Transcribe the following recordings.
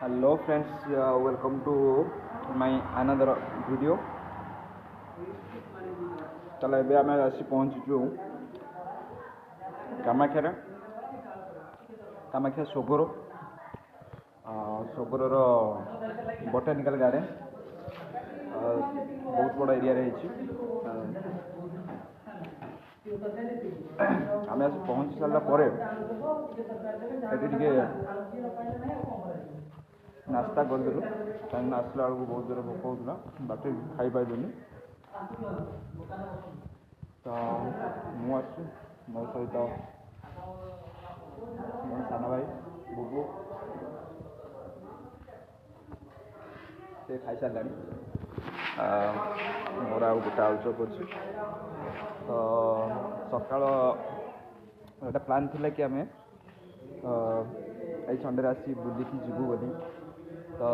Hello friends, welcome to my another video. ତାହେଲେ ଏବେ ଆମେ ଆସି ପହଞ୍ଚିଛୁ କାମାକ୍ଷାରେ କାମାକ୍ଷା ସୋଗର ସୋଗରର ବୋଟାନିକାଲ ଗାର୍ଡେନ ବହୁତ ବଡ଼ ଏରିଆରେ ହେଇଛି। ଆମେ ଆସି ପହଞ୍ଚି ସାରିଲା ପରେ ଏଠି ଟିକେ नास्ता करदेलु कहीं आसला बेलू बहुत जोर भोक होता बाटे खाईपारूनी तो मुझे मो सहित मो सान भाई बुबू से खाई सारा मोर आ गोटे आलुचप अच्छी तो सका गोटे प्लान थिला कि आम संडे आसी बुलिकी जीवु बोली तो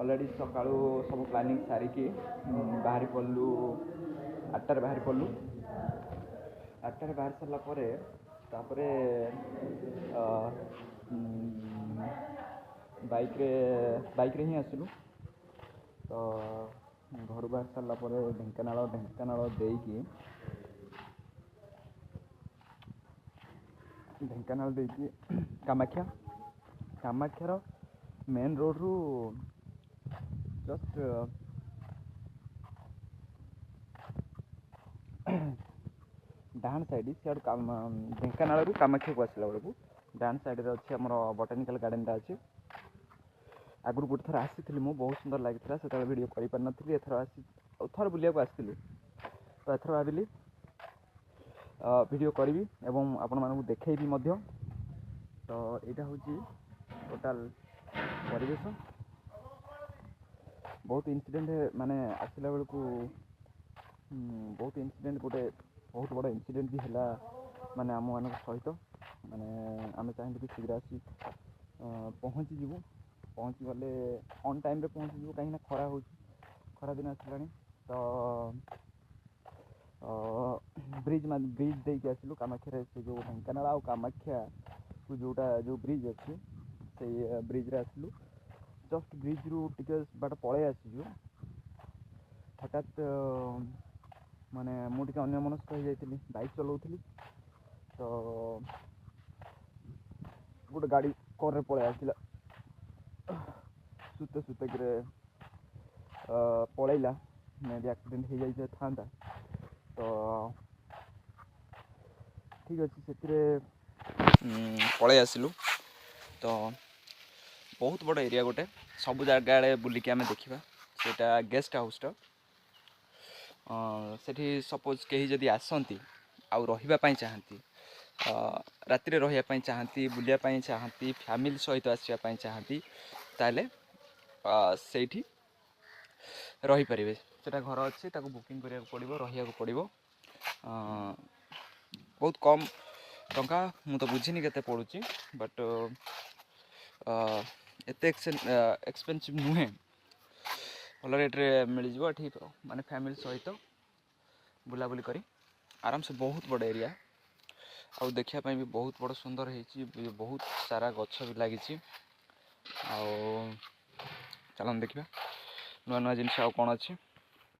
अलरेडी सका सब प्लानिंग सारिकी बाहरी पड़लु 8टार बाहरी पड़लु 8टार बाहर सारापर बाइक रे ही आसलु तो घर बाहर सारापर ढेंकानाल देकी कामाक्षार मेन रोड रु जस्ट डाहाण साइड सियाड़ ढेंकानाल कामाक्षा को आसला बेलू डाहाण साइड अच्छे आम बोटानिकल गार्डन अच्छे आगुरी गोटे थर आसी मु बहुत सुंदर लगी से वीडियो कर पार नी एथर आसी थर बुलिया आसती तो एथर भाविली वीडियो करी एवं आपण मानक देखी तो यहाँ हूँ टोटाल परिवेश बहुत इनसीडेंट माने आसला बेलू बहुत इनसीडेंट गोटे बहुत बड़ा इनसीडेंट भी है माने आम मान सहित माने आम चाहिए कि शीघ्र आसी पहुँची गले ऑन टाइम रे पहुँची कहीं खरा हो खरा दिन आसला तो ब्रिज देके आसलु कामाख्या से जो ढेंकानाल आ कामाख्या को जो ब्रिज अच्छी से ब्रिज रे आसलु जस्ट ब्रिज रु टिके बाट पलि आसीजु हठात माने मुझे अन्यमनस्क हो जाइली बाइक चलाऊली तो गोटे गाड़ी कर पलि आसला सुते सुते पलैला मे भी एक्सीडेंट हो जाए था तो ठीक अच्छे से पलि आसलु तो बहुत बड़ एरिया गोटे सब जगह बुलिकी आम देखा सेटा गेस्ट हाउसटा सेठी सपोज कहीं जदि आसती आउ रही चाहती राति रही चाहती बुलियापाई चाहती फैमिली सहित आसवाई चाहती ताले सेठी रही पारे से घर अच्छे बुकिंग करा पड़ो रहा पड़ो बहुत कम टंका मु तो बुझीनी केते पड़ुची बट एते एक्सपेंसिव नुहे भल रेट्रे मिल जाव ठीक माने फैमिली सहित बुलाबुली करी आराम से बहुत बड़ एरिया आउ देखापी भी बहुत बड़ सुंदर होती बहुत सारा गछ भी लगी चलन देखा नुआ नुआ जिनस आउ कौन अच्छी